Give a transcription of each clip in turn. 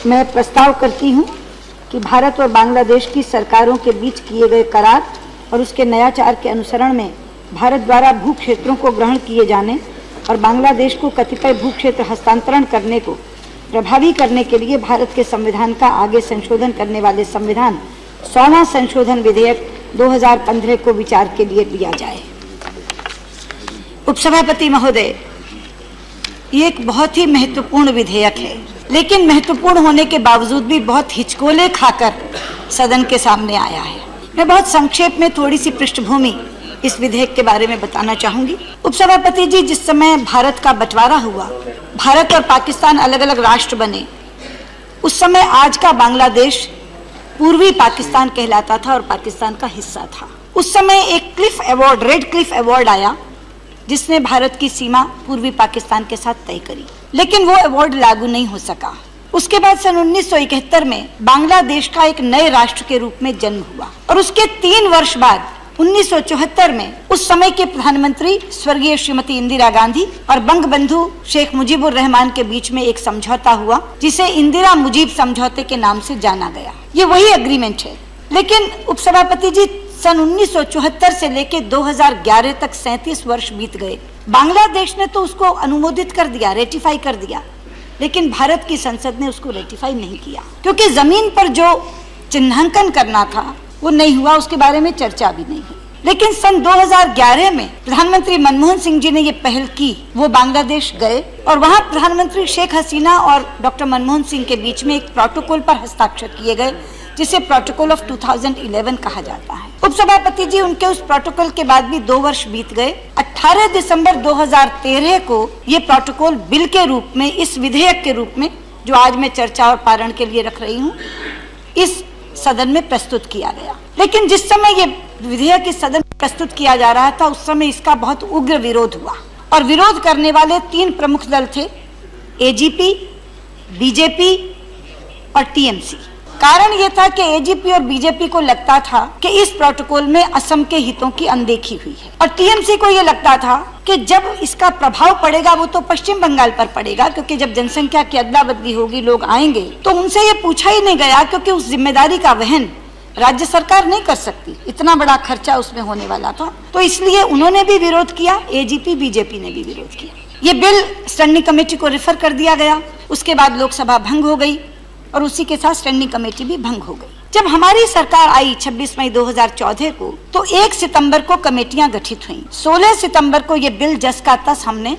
मैं प्रस्ताव करती हूं कि भारत और बांग्लादेश की सरकारों के बीच किए गए करार और उसके नयाचार के अनुसरण में भारत द्वारा भू क्षेत्रों को ग्रहण किए जाने और बांग्लादेश को कतिपय भू क्षेत्र हस्तांतरण करने को प्रभावी करने के लिए भारत के संविधान का आगे संशोधन करने वाले संविधान 16वां संशोधन विधेयक 2015 को विचार के लिए दिया जाए। उपसभापति महोदय, ये एक बहुत ही महत्वपूर्ण विधेयक है, लेकिन महत्वपूर्ण होने के बावजूद भी बहुत हिचकोले खाकर सदन के सामने आया है। मैं बहुत संक्षेप में थोड़ी सी पृष्ठभूमि इस विधेयक के बारे में बताना चाहूंगी। उपसभापति जी, जिस समय भारत का बंटवारा हुआ, भारत और पाकिस्तान अलग अलग राष्ट्र बने, उस समय आज का बांग्लादेश पूर्वी पाकिस्तान कहलाता था और पाकिस्तान का हिस्सा था। उस समय एक Cliff award, red Cliff award आया, जिसने भारत की सीमा पूर्वी पाकिस्तान के साथ तय करी, लेकिन वो अवार्ड लागू नहीं हो सका। उसके बाद सन 1971 में बांग्लादेश का एक नए राष्ट्र के रूप में जन्म हुआ और उसके 3 वर्ष बाद 1974 में उस समय के प्रधानमंत्री स्वर्गीय श्रीमती इंदिरा गांधी और बंगबंधु शेख मुजीबुर रहमान के बीच में एक समझौता हुआ, जिसे इंदिरा मुजीब समझौते के नाम से जाना गया। ये वही एग्रीमेंट है, लेकिन उपसभापति जी, सन 1974 से लेकर 2011 तक 37 वर्ष बीत गए। बांग्लादेश ने तो उसको अनुमोदित कर दिया, रेटिफाई कर दिया, लेकिन भारत की संसद ने उसको रेटिफाई नहीं किया, क्योंकि जमीन पर जो चिन्हांकन करना था वो नहीं हुआ, उसके बारे में चर्चा भी नहीं हुई। लेकिन सन 2011 में प्रधानमंत्री मनमोहन सिंह जी ने ये पहल की, वो बांग्लादेश गए और वहाँ प्रधानमंत्री शेख हसीना और डॉक्टर मनमोहन सिंह के बीच में एक प्रोटोकॉल पर हस्ताक्षर किए गए, जिसे प्रोटोकॉल ऑफ 2011 कहा जाता है। उपसभापति जी, उनके उस प्रोटोकॉल के बाद भी 2 वर्ष बीत गए। 18 दिसंबर 2013 को ये प्रोटोकॉल बिल के रूप में, इस विधेयक के रूप में, जो आज मैं चर्चा और पारण के लिए रख रही हूँ, इस सदन में प्रस्तुत किया गया। लेकिन जिस समय ये विधेयक इस सदन में प्रस्तुत किया जा रहा था, उस समय इसका बहुत उग्र विरोध हुआ और विरोध करने वाले 3 प्रमुख दल थे, एजीपी, बीजेपी और टीएमसी। कारण ये था कि एजीपी और बीजेपी को लगता था कि इस प्रोटोकॉल में असम के हितों की अनदेखी हुई है और टीएमसी को ये लगता था कि जब इसका प्रभाव पड़ेगा वो तो पश्चिम बंगाल पर पड़ेगा, क्योंकि जब जनसंख्या की अदला बदली होगी, लोग आएंगे, तो उनसे ये पूछा ही नहीं गया, क्योंकि उस जिम्मेदारी का वहन राज्य सरकार नहीं कर सकती, इतना बड़ा खर्चा उसमें होने वाला था। तो इसलिए उन्होंने भी विरोध किया, एजीपी बीजेपी ने भी विरोध किया। ये बिल स्टैंडिंग कमेटी को रेफर कर दिया गया। उसके बाद लोकसभा भंग हो गई और उसी के साथ स्टैंडिंग कमेटी भी भंग हो गई। जब हमारी सरकार आई 26 मई 2014 को, तो 1 सितंबर को कमेटियां गठित हुईं। 16 सितंबर को ये बिल जस का तस हमने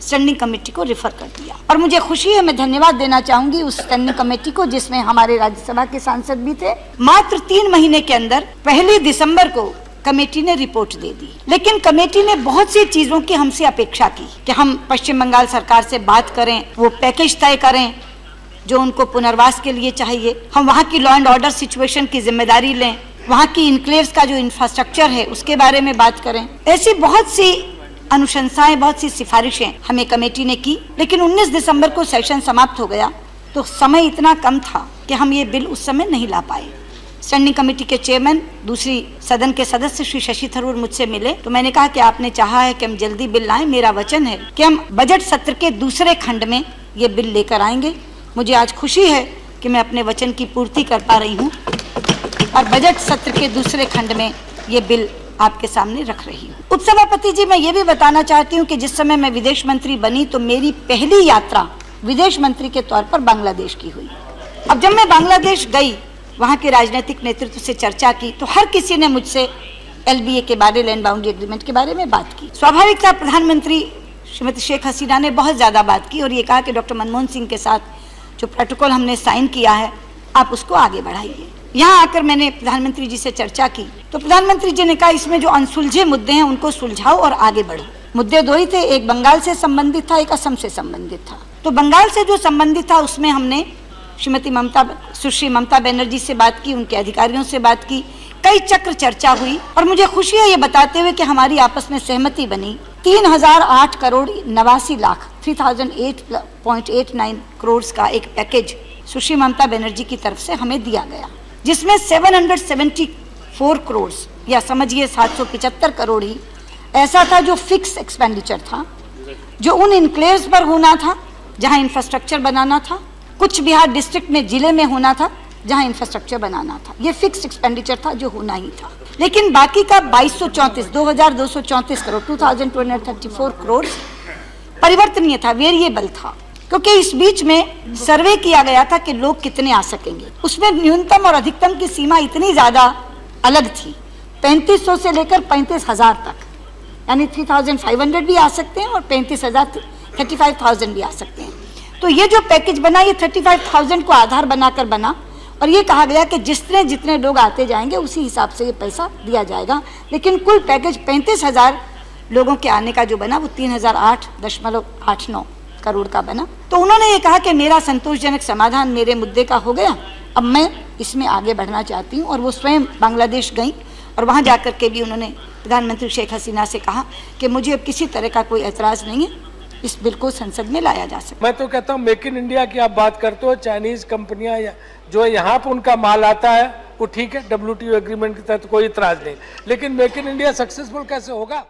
स्टैंडिंग कमेटी को रेफर कर दिया और मुझे खुशी है, मैं धन्यवाद देना चाहूंगी उस स्टैंडिंग कमेटी को, जिसमें हमारे राज्यसभा के सांसद भी थे। मात्र 3 महीने के अंदर 1 दिसंबर को कमेटी ने रिपोर्ट दे दी, लेकिन कमेटी ने बहुत सी चीजों की हमसे अपेक्षा की कि हम पश्चिम बंगाल सरकार से बात करें, वो पैकेज तय करें जो उनको पुनर्वास के लिए चाहिए, हम वहाँ की लॉ एंड ऑर्डर सिचुएशन की जिम्मेदारी लें, वहाँ की इनक्लेव्स का जो इंफ्रास्ट्रक्चर है उसके बारे में बात करें। ऐसी बहुत सी अनुशंसाएं, बहुत सी सिफारिशें हमें कमेटी ने की, लेकिन 19 दिसंबर को सेशन समाप्त हो गया, तो समय इतना कम था कि हम ये बिल उस समय नहीं ला पाए। स्टैंडिंग कमेटी के चेयरमैन, दूसरी सदन के सदस्य श्री शशि थरूर मुझसे मिले, तो मैंने कहा कि आपने चाहा है कि हम जल्दी बिल लाएं, मेरा वचन है कि हम बजट सत्र के दूसरे खंड में ये बिल लेकर आएंगे। मुझे आज खुशी है कि मैं अपने वचन की पूर्ति कर पा रही हूँ और बजट सत्र के दूसरे खंड में ये बिल आपके सामने रख रही हूँ। उपसभापति जी, मैं ये भी बताना चाहती हूँ कि जिस समय मैं विदेश मंत्री बनी, तो मेरी पहली यात्रा विदेश मंत्री के तौर पर बांग्लादेश की हुई। अब जब मैं बांग्लादेश गई, वहाँ के राजनीतिक नेतृत्व से चर्चा की, तो हर किसी ने मुझसे LBA के बारे, लैंड बाउंड्री एग्रीमेंट के बारे में बात की। स्वाभाविक था, प्रधानमंत्री श्रीमती शेख हसीना ने बहुत ज्यादा बात की और ये कहा कि डॉक्टर मनमोहन सिंह के साथ जो प्रोटोकॉल हमने साइन किया है, आप उसको आगे बढ़ाइए। यहाँ आकर मैंने प्रधानमंत्री जी से चर्चा की, तो प्रधानमंत्री जी ने कहा इसमें जो अनसुलझे मुद्दे हैं उनको सुलझाओ और आगे बढ़ो। मुद्दे 2 ही थे, एक बंगाल से संबंधित था, एक असम से संबंधित था। तो बंगाल से जो संबंधित था उसमें हमने सुश्री ममता बनर्जी से बात की, उनके अधिकारियों से बात की, कई चक्र चर्चा हुई और मुझे खुशी है ये बताते हुए कि हमारी आपस में सहमति बनी। 3008 करोड़ 89 लाख 3008.89 करोड़ का एक पैकेज सुश्री ममता बनर्जी की तरफ से हमें दिया गया, जिसमें 774 करोड़ या समझिए 775 करोड़ ही ऐसा था जो फिक्स एक्सपेंडिचर था, जो उन इनक्लेव्स पर होना था जहां इंफ्रास्ट्रक्चर बनाना था, कुछ बिहार डिस्ट्रिक्ट में जिले में होना था जहां इंफ्रास्ट्रक्चर बनाना था। ये फिक्स्ड एक्सपेंडिचर था जो होना ही था। लेकिन बाकी का 2234 करोड़ 2234 करोड़ परिवर्तनीय था, वेरिएबल था, क्योंकि इस बीच में सर्वे किया गया था कि लोग कितने आ सकेंगे। उसमें न्यूनतम और अधिकतम की सीमा इतनी ज्यादा अलग थी, 3500 से लेकर 35,000 तक, यानी 3,500 भी आ सकते हैं और 35,000 भी आ सकते हैं। तो ये जो पैकेज बना ये 35,000 को आधार बनाकर बना और ये कहा गया कि जितने लोग आते जाएंगे उसी हिसाब से ये पैसा दिया जाएगा। लेकिन कुल पैकेज 35,000 लोगों के आने का जो बना वो 3,008.89 करोड़ का बना। तो उन्होंने ये कहा कि मेरा संतोषजनक समाधान मेरे मुद्दे का हो गया, अब मैं इसमें आगे बढ़ना चाहती हूँ। और वो स्वयं बांग्लादेश गई और वहाँ जाकर के भी उन्होंने प्रधानमंत्री शेख हसीना से कहा कि मुझे अब किसी तरह का कोई एतराज़ नहीं है, इस बिल को संसद में लाया जा सकता। मैं तो कहता हूँ मेक इन इंडिया की आप बात करते हो, चाइनीज कंपनियां जो यहाँ पर उनका माल आता है वो ठीक है, WTO एग्रीमेंट के तहत कोई इतराज नहीं, लेकिन मेक इन इंडिया सक्सेसफुल कैसे होगा?